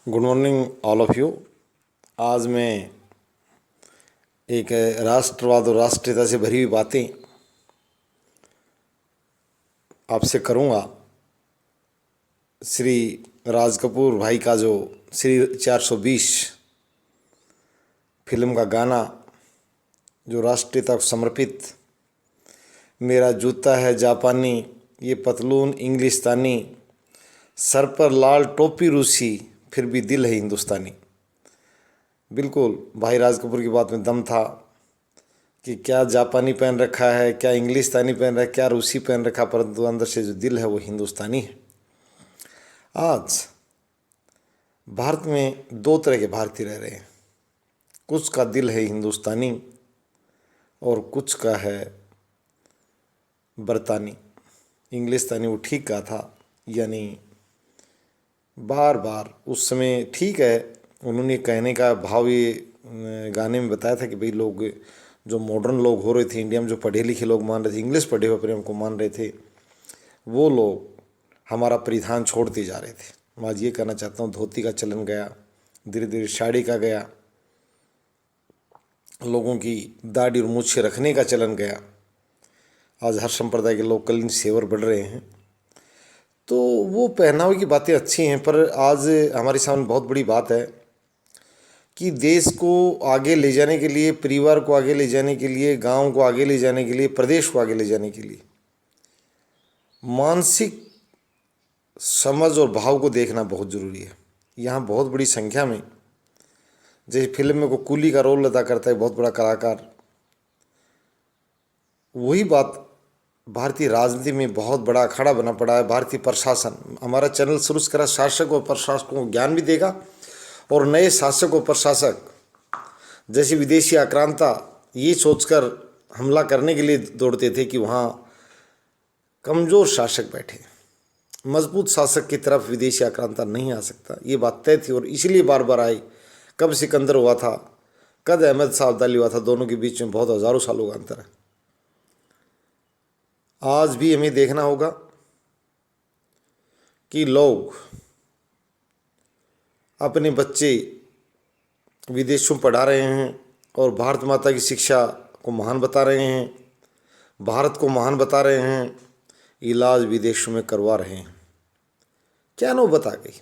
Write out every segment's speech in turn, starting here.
Good morning all of you. आज मैं एक राष्ट्रवाद और राष्ट्रीयता से भरी हुई बातें आपसे करूंगा। श्री राज कपूर भाई का जो श्री 420 फिल्म का गाना जो राष्ट्रीयता को समर्पित, मेरा जूता है जापानी, ये पतलून इंग्लिस्तानी, सर पर लाल टोपी रूसी, फिर भी दिल है हिंदुस्तानी। बिल्कुल भाई राज कपूर की बात में दम था कि क्या जापानी पहन रखा है, क्या इंग्लिस्तानी पहन रखा है, क्या रूसी पहन रखा, परंतु अंदर से जो दिल है वो हिंदुस्तानी है। आज भारत में दो तरह के भारतीय रह रहे हैं। कुछ का दिल है हिंदुस्तानी और कुछ का है बरतानी। इंग्लिस्तानी वो ठीक कहा था, यानी बार बार उस समय ठीक है, उन्होंने कहने का भाव ये गाने में बताया था कि भाई लोग जो मॉडर्न लोग हो रहे थे इंडिया में, जो पढ़े लिखे लोग मान रहे थे, इंग्लिश पढ़े हुए प्रेम को मान रहे थे, वो लोग हमारा परिधान छोड़ते जा रहे थे। मैं आज ये कहना चाहता हूँ, धोती का चलन गया, धीरे धीरे साड़ी का गया, लोगों की दाढ़ी और मूछें रखने का चलन गया। आज हर संप्रदाय के लोग कलीन सेवर बढ़ रहे हैं। तो वो पहनावे की बातें अच्छी हैं, पर आज हमारे सामने बहुत बड़ी बात है कि देश को आगे ले जाने के लिए, परिवार को आगे ले जाने के लिए, गांव को आगे ले जाने के लिए, प्रदेश को आगे ले जाने के लिए मानसिक समझ और भाव को देखना बहुत ज़रूरी है। यहाँ बहुत बड़ी संख्या में, जैसे फिल्म में को कुली का रोल अदा करता है बहुत बड़ा कलाकार, वही बात भारतीय राजनीति में बहुत बड़ा अखाड़ा बना पड़ा है। भारतीय प्रशासन, हमारा चैनल शुरू करा शासक और प्रशासकों को ज्ञान भी देगा, और नए शासक और प्रशासक जैसे विदेशी आक्रांता ये सोचकर हमला करने के लिए दौड़ते थे कि वहाँ कमज़ोर शासक बैठे, मजबूत शासक की तरफ विदेशी आक्रांता नहीं आ सकता, ये बात तय थी। और इसलिए बार बार आई। कब सिकंदर हुआ था, कब अहमद शाह अब्दाली हुआ था, दोनों के बीच में बहुत हज़ारों सालों का अंतर है। आज भी हमें देखना होगा कि लोग अपने बच्चे विदेशों में पढ़ा रहे हैं और भारत माता की शिक्षा को महान बता रहे हैं, भारत को महान बता रहे हैं, इलाज विदेशों में करवा रहे हैं। क्या नौबत आ गई?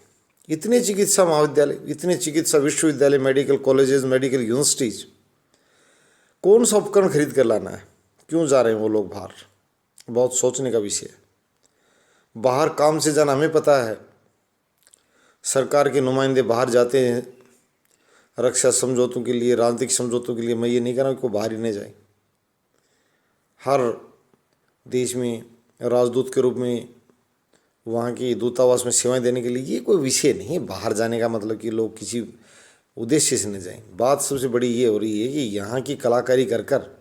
इतने चिकित्सा महाविद्यालय, इतने चिकित्सा विश्वविद्यालय, मेडिकल कॉलेजेस, मेडिकल यूनिवर्सिटीज, कौन सा उपकरण खरीद कर लाना है? क्यों जा रहे हैं वो लोग बाहर? बहुत सोचने का विषय है। बाहर काम से जाना हमें पता है, सरकार के नुमाइंदे बाहर जाते हैं रक्षा समझौतों के लिए, राजनीतिक समझौतों के लिए। मैं ये नहीं कह रहा कि कोई बाहर ही नहीं जाए। हर देश में राजदूत के रूप में, वहाँ की दूतावास में सेवाएं देने के लिए, ये कोई विषय नहीं है बाहर जाने का, मतलब कि लोग किसी उद्देश्य से न जाएं। बात सबसे बड़ी ये हो रही है कि यहाँ की कलाकारी कर कर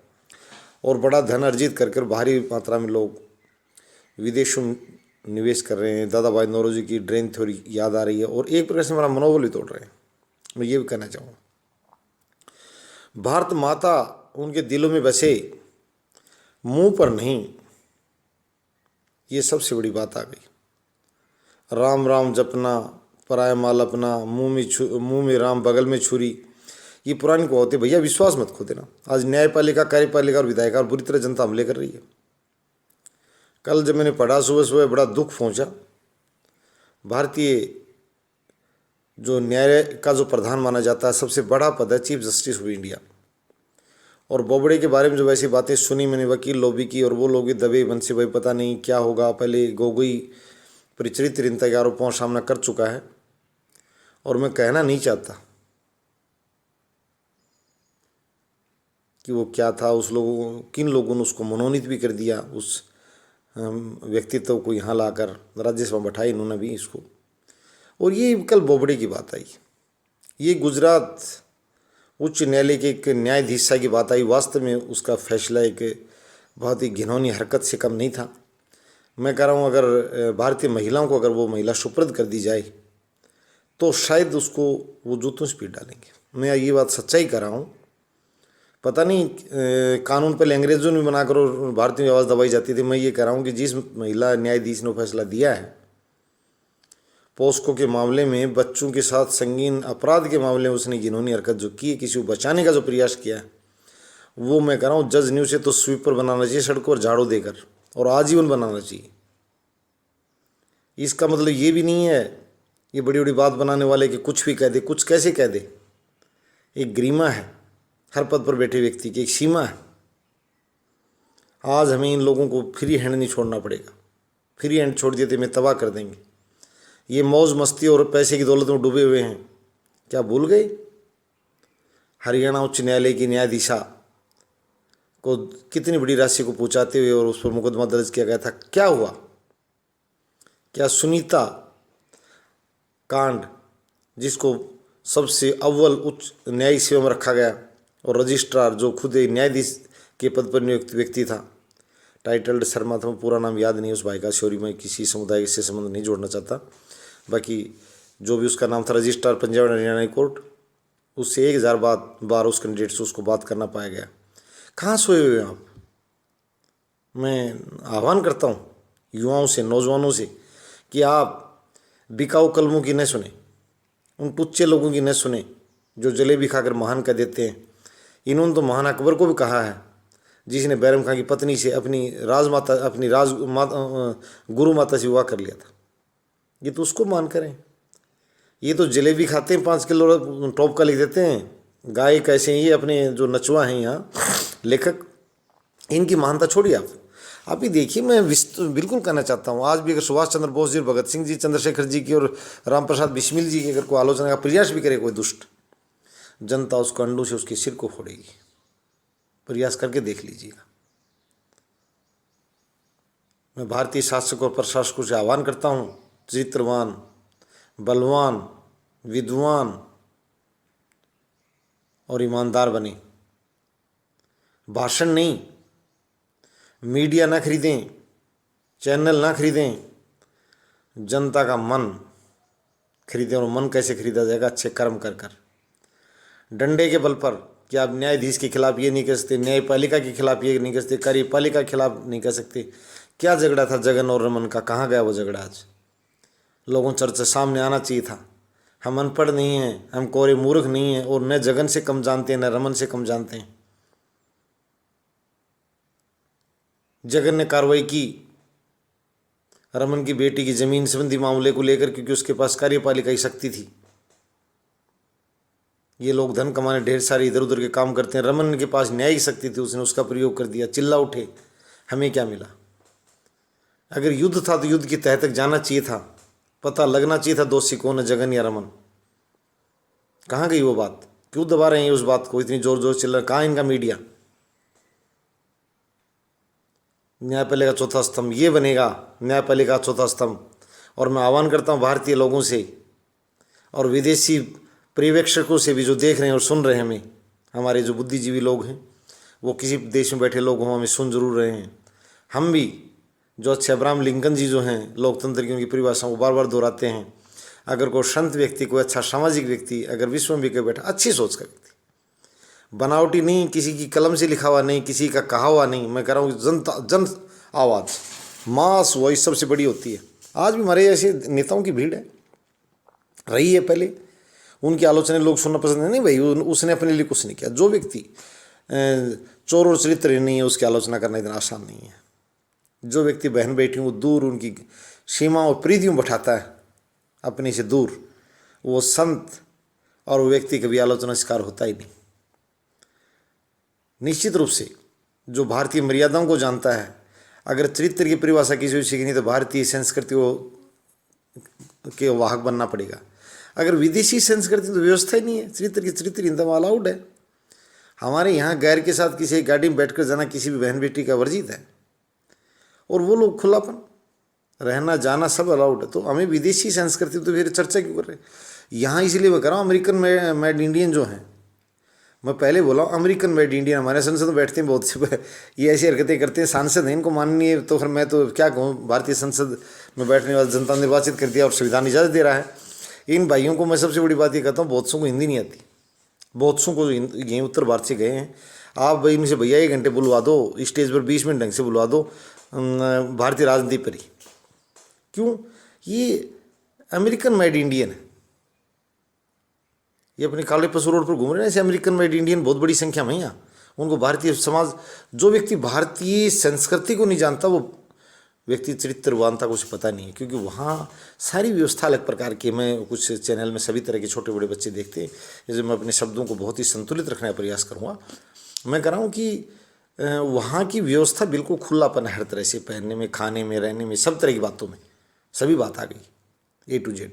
और बड़ा धन अर्जित कर कर भारी मात्रा में लोग विदेशों में निवेश कर रहे हैं। दादा भाई नौरोजी की ड्रेन थ्योरी याद आ रही है, और एक प्रकार से हमारा मनोबल भी तोड़ रहे हैं। मैं ये भी कहना चाहूँगा, भारत माता उनके दिलों में बसे, मुंह पर नहीं। ये सबसे बड़ी बात आ गई। राम राम जपना, पराया माल अपना, मुंह में राम बगल में छुरी, ये पुरानी को होते। भैया विश्वास मत खो देना। आज न्यायपालिका, कार्यपालिका और विधायिका और बुरी तरह जनता हमले कर रही है। कल जब मैंने पढ़ा सुबह सुबह, बड़ा दुख पहुंचा। भारतीय जो न्यायालय का जो प्रधान माना जाता है, सबसे बड़ा पद है चीफ जस्टिस ऑफ इंडिया, और बोबड़े के बारे में जो वैसी बातें सुनी मैंने, वकील लॉबी की, और वो लोग भी दबे मन से, भाई पता नहीं क्या होगा। पहले गोगोई परिचरित ऋणता के आरोपों का सामना कर चुका है, और मैं कहना नहीं चाहता कि वो क्या था। उस लोगों, किन लोगों ने उसको मनोनीत भी कर दिया, उस व्यक्तित्व को यहाँ लाकर राज्यसभा बैठाई इन्होंने भी इसको। और ये कल बोबड़े की बात आई, ये गुजरात उच्च न्यायालय के एक न्यायाधीश की बात आई। वास्तव में उसका फैसला एक बहुत ही घिनौनी हरकत से कम नहीं था। मैं कह रहा हूँ, अगर भारतीय महिलाओं को अगर वो महिला सुपुर्द कर दी जाए तो शायद उसको वो जूतों से पीट डालेंगे। मैं ये बात सच्चाई कर रहा हूँ। पता नहीं कानून पहले अंग्रेज़ों ने बनाकर और भारतीय व्यवस्था दबाई जाती थी। मैं ये कह रहा हूँ कि जिस महिला न्यायाधीश ने फैसला दिया है, पोस्को के मामले में बच्चों के साथ संगीन अपराध के मामले में उसने घिनौनी हरकत जो की है, किसी को बचाने का जो प्रयास किया है, वो मैं कह रहा हूँ जज न्यूज़ से तो स्वीपर बनाना चाहिए सड़कों पर झाड़ू देकर, और आजीवन बनाना चाहिए। इसका मतलब ये भी नहीं है ये बड़ी बड़ी बात बनाने वाले कि कुछ भी कह दे, कुछ कैसे कह दे। एक गरिमा है हर पद पर बैठे व्यक्ति की, एक सीमा है। आज हमें इन लोगों को फ्री हैंड नहीं छोड़ना पड़ेगा। फ्री हैंड छोड़ दिए तो हमें तबाह कर देंगे। ये मौज मस्ती और पैसे की दौलत में डूबे हुए हैं। क्या भूल गए हरियाणा उच्च न्यायालय की न्यायाधीशा को कितनी बड़ी राशि को पहुंचाते हुए और उस पर मुकदमा दर्ज किया गया था? क्या हुआ? क्या सुनीता कांड, जिसको सबसे अव्वल उच्च न्यायिक सेवा में रखा गया, और रजिस्ट्रार जो खुद एक न्यायाधीश के पद पर नियुक्त व्यक्ति था, टाइटल्ड शर्मा था, पूरा नाम याद नहीं उस भाई का, शौरी में किसी समुदाय से संबंध नहीं जोड़ना चाहता, बाकी जो भी उसका नाम था, registrar Punjab and Haryana court, उससे 1000 बार उस कैंडिडेट से उसको बात करना पाया गया। कहाँ सोए हुए हैं आप? मैं आह्वान करता हूँ युवाओं से, नौजवानों से कि आप बिकाऊ कलमों की न सुने, उन टुच्चे लोगों की न सुने जो जलेबी खाकर महान कह देते हैं। इन्होंने तो महान अकबर को भी कहा है, जिसने बैरम खां की पत्नी से अपनी गुरु माता से विवाह कर लिया था। ये तो उसको मान करें। ये तो जलेबी खाते हैं, 5 किलो टॉप का लिख देते हैं। गाय कैसे हैं ये अपने जो नचुआ हैं यहाँ लेखक, इनकी महानता छोड़िए आप ही देखिए। मैं बिल्कुल कहना चाहता हूँ, आज भी अगर सुभाष चंद्र बोस जी, भगत सिंह जी, चंद्रशेखर जी की और राम प्रसाद बिस्मिल जी की अगर कोई आलोचना का प्रयास भी करे कोई दुष्ट, जनता उसको अंडों से उसके सिर को फोड़ेगी। प्रयास करके देख लीजिएगा। मैं भारतीय शासकों और प्रशासकों से आह्वान करता हूँ, चरित्रवान, बलवान, विद्वान और ईमानदार बने। भाषण नहीं, मीडिया ना खरीदें, चैनल ना खरीदें, जनता का मन खरीदें। और मन कैसे खरीदा जाएगा? अच्छे कर्म कर कर। डंडे के बल पर कि आप न्यायाधीश के खिलाफ ये नहीं कह सकते, न्यायपालिका के खिलाफ ये नहीं कह सकते, कार्यपालिका के खिलाफ नहीं कह सकते। क्या झगड़ा था जगन और रमन का? कहाँ गया वो झगड़ा? आज लोगों चर्चा सामने आना चाहिए था। हम अनपढ़ नहीं हैं, हम कोरे मूर्ख नहीं हैं, और न जगन से कम जानते हैं न रमन से कम जानते हैं। जगन ने कार्रवाई की रमन की बेटी की जमीन संबंधी मामले को लेकर, क्योंकि उसके पास कार्यपालिका की शक्ति थी। ये लोग धन कमाने ढेर सारे इधर उधर के काम करते हैं। रमन के पास न्यायिक शक्ति थी, उसने उसका प्रयोग कर दिया। चिल्ला उठे, हमें क्या मिला? अगर युद्ध था तो युद्ध की तह तक जाना चाहिए था, पता लगना चाहिए था दोषी कौन है, जगन या रमन। कहाँ गई वो बात? क्यों दबा रहे हैं उस बात को? इतनी जोर जोर चिल्ला, कहाँ इनका मीडिया? न्यायपालिका चौथा स्तंभ ये बनेगा, न्यायपालिका चौथा स्तंभ। और मैं आह्वान करता हूँ भारतीय लोगों से और विदेशी पर्यवेक्षकों से भी, जो देख रहे हैं और सुन रहे हैं हमें, हमारे जो बुद्धिजीवी लोग हैं, वो किसी देश में बैठे लोग हों, हमें सुन जरूर रहे हैं। हम भी जो अच्छे अब्राहम लिंकन जी जो हैं, लोकतंत्र की उनकी परिभाषा वो बार बार दोहराते हैं। अगर कोई संत व्यक्ति, कोई अच्छा सामाजिक व्यक्ति अगर विश्व में भी कोई बैठा, अच्छी सोच का व्यक्ति, बनावटी नहीं, किसी की कलम से लिखा हुआ नहीं, किसी का कहा हुआ नहीं, मैं कह रहा हूँ जनता, जन आवाज़, मास वॉइस सबसे बड़ी होती है। आज भी हमारे ऐसे नेताओं की भीड़ है, रही है पहले। उनकी आलोचना लोग सुनना पसंद नहीं भाई, उसने अपने लिए कुछ नहीं किया। जो व्यक्ति चोर और चरित्र नहीं है, उसकी आलोचना करना इतना आसान नहीं है। जो व्यक्ति बहन बेटी वो दूर, उनकी सीमा और प्रीतियों बैठाता है अपने से दूर, वो संत और वो व्यक्ति कभी आलोचना शिकार होता ही नहीं। निश्चित रूप से जो भारतीय मर्यादाओं को जानता है, अगर चरित्र की परिभाषा किसी को सीखनी तो भारतीय संस्कृति के वाहक बनना पड़ेगा। अगर विदेशी संस्कृति तो व्यवस्था ही नहीं है, चरित्र की चरित्रहीनता अलाउड है। हमारे यहाँ गैर के साथ किसी गाड़ी में बैठकर जाना किसी भी बहन बेटी का वर्जित है, और वो लोग खुलापन रहना जाना सब अलाउड है। तो हमें विदेशी संस्कृति तो फिर चर्चा क्यों कर रहे हैं यहाँ? इसलिए मैं कह रहा हूँ अमेरिकन मेड इंडियन जो हैं, मैं पहले बोला हूँ अमेरिकन मेड इंडियन। हमारे संसद में बैठते हैं बहुत से, ये ऐसी हरकतें करते हैं, सांसद हैं, इनको माननी है तो फिर मैं तो क्या कहूँ। भारतीय संसद में बैठने वाले जनता ने निर्वाचित कर दिया और संविधान इजाज़त दे रहा है। इन भाइयों को मैं सबसे बड़ी बात ये कहता हूँ, बहुत सौ को हिंदी नहीं आती। बहुत सौ को यहीं उत्तर भारत से गए हैं, आप भाई इनसे भैया 1 घंटे बुलवा दो स्टेज पर, 20 मिनट ढंग से बुलवा दो भारतीय राजनीति पर ही। क्यों? ये अमेरिकन मेड इंडियन है। ये अपने काले पशु रोड पर घूम रहे हैं, ऐसे अमेरिकन मेड इंडियन बहुत बड़ी संख्या में यहाँ। उनको भारतीय समाज, जो व्यक्ति भारतीय संस्कृति को नहीं जानता वो व्यक्ति चरित्रवानता को उसे पता नहीं है, क्योंकि वहाँ सारी व्यवस्था अलग प्रकार की। मैं कुछ चैनल में सभी तरह के छोटे बड़े बच्चे देखते हैं, जैसे मैं अपने शब्दों को बहुत ही संतुलित रखने का प्रयास करूँगा। मैं कह रहा हूँ कि वहाँ की व्यवस्था बिल्कुल खुलापन है, हर तरह से, पहनने में, खाने में, रहने में, सब तरह की बातों में सभी बात आ गई A to Z।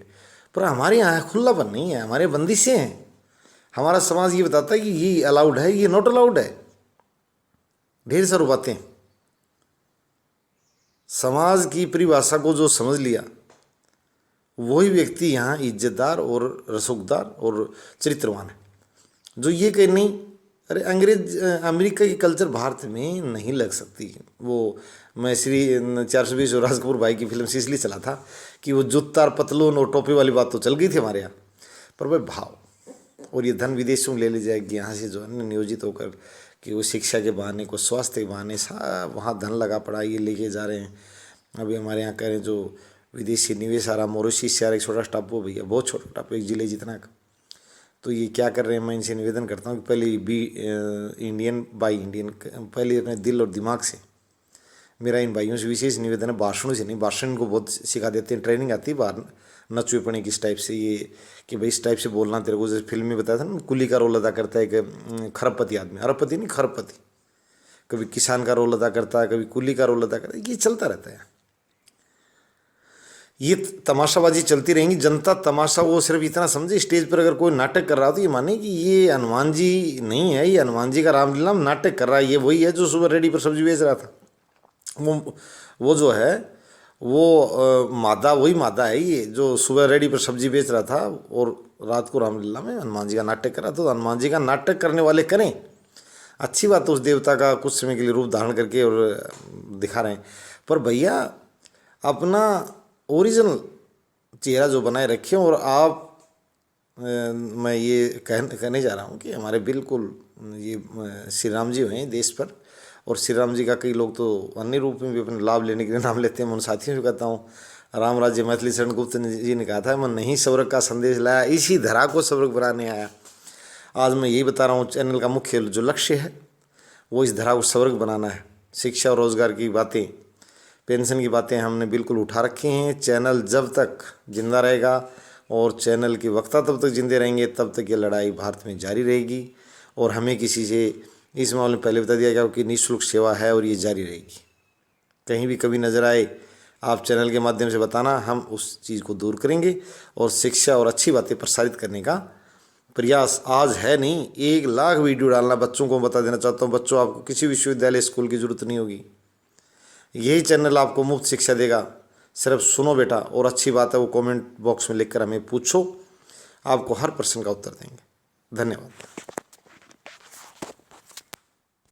पर हमारे यहाँ खुलापन नहीं है, हमारे बंदिशें हैं। हमारा समाज ये बताता है कि ये अलाउड है, ये नॉट अलाउड है, ढेर सारी बातें। समाज की परिभाषा को जो समझ लिया वही व्यक्ति यहाँ इज्जतदार और रसूखदार और चरित्रवान है। जो ये कहे नहीं, अरे अंग्रेज अमेरिका की कल्चर भारत में नहीं लग सकती। वो मैं श्री 420 और राज कपूर भाई की फिल्म से इसलिए चला था कि वो जूता और पतलून और टोपी वाली बात तो चल गई थी हमारे यहाँ, पर भाई भाव और ये धन विदेशों में ले ली जाएगी यहाँ से, जो है नियोजित होकर कि वो शिक्षा के बहाने को, स्वास्थ्य के बहाने सब वहाँ धन लगा पड़ा, ये लेके जा रहे हैं। अभी हमारे यहाँ कह रहे हैं जो विदेशी निवेश आ रहा, मॉरिशस से आ रहा, एक छोटा टापू भैया, बहुत छोटा टापू, एक जिले जितना का। तो ये क्या कर रहे हैं, मैं इनसे निवेदन करता हूँ कि पहले बी इंडियन बाई इंडियन, पहले अपने दिल और दिमाग से। मेरा इन भाइयों से विशेष निवेदन है, भाषणों से नहीं। भाषण को बहुत सिखा देते हैं, ट्रेनिंग आती है बाहर नचुए पड़े किस टाइप से, ये कि भाई इस टाइप से बोलना तेरे को। जैसे फिल्म में बताया था ना, कुली का रोल अदा करता है एक खरबपति आदमी, अरबपति नहीं खरबपति, कभी किसान का रोल अदा करता है, कभी कुली का रोल अदा करता है, ये चलता रहता है। ये तमाशाबाजी चलती रहेंगी। जनता तमाशा वो सिर्फ इतना समझे, स्टेज पर अगर कोई नाटक कर रहा हो तो ये माने कि ये हनुमान जी नहीं है, ये हनुमान जी का रामलीला में नाटक कर रहा है। ये वही है जो सुबह रेडी पर सब्जी बेच रहा था। वो जो है वो मादा, वही मादा है ये जो सुबह रेडी पर सब्जी बेच रहा था और रात को रामलीला में हनुमान जी का नाटक कर रहा था। तो हनुमान जी का नाटक करने वाले करें, अच्छी बात है, उस देवता का कुछ समय के लिए रूप धारण करके और दिखा रहे हैं। पर भैया अपना ओरिजिनल चेहरा जो बनाए रखें। और आप मैं ये कहने जा रहा हूँ कि हमारे बिल्कुल ये श्री राम जी हुए देश पर, और श्री राम जी का कई लोग तो अन्य रूप में भी अपने लाभ लेने के लिए नाम लेते हैं। मैं उन साथियों से कहता हूँ, राम राज्य मैथिली शरण गुप्त जी ने कहा था, मैं नहीं स्वर्ग का संदेश लाया, इसी धरा को स्वर्ग बनाने आया। आज मैं यही बता रहा हूँ, चैनल का मुख्य जो लक्ष्य है वो इस धरा को स्वर्ग बनाना है। शिक्षा और रोजगार की बातें, पेंशन की बातें हमने बिल्कुल उठा रखी हैं। चैनल जब तक जिंदा रहेगा और चैनल के वक्ता तब तक जिंदे रहेंगे, तब तक ये लड़ाई भारत में जारी रहेगी। और हमें किसी से इस मामले में पहले बता दिया गया कि निःशुल्क सेवा है और ये जारी रहेगी। कहीं भी कभी नज़र आए आप चैनल के माध्यम से बताना, हम उस चीज़ को दूर करेंगे और शिक्षा और अच्छी बातें प्रसारित करने का प्रयास आज है नहीं, 1 लाख वीडियो डालना। बच्चों को बता देना चाहता हूँ, बच्चों आपको किसी विश्वविद्यालय स्कूल की ज़रूरत नहीं होगी, यही चैनल आपको मुफ्त शिक्षा देगा। सिर्फ सुनो बेटा, और अच्छी बात है वो कमेंट बॉक्स में लिखकर हमें पूछो, आपको हर प्रश्न का उत्तर देंगे। धन्यवाद।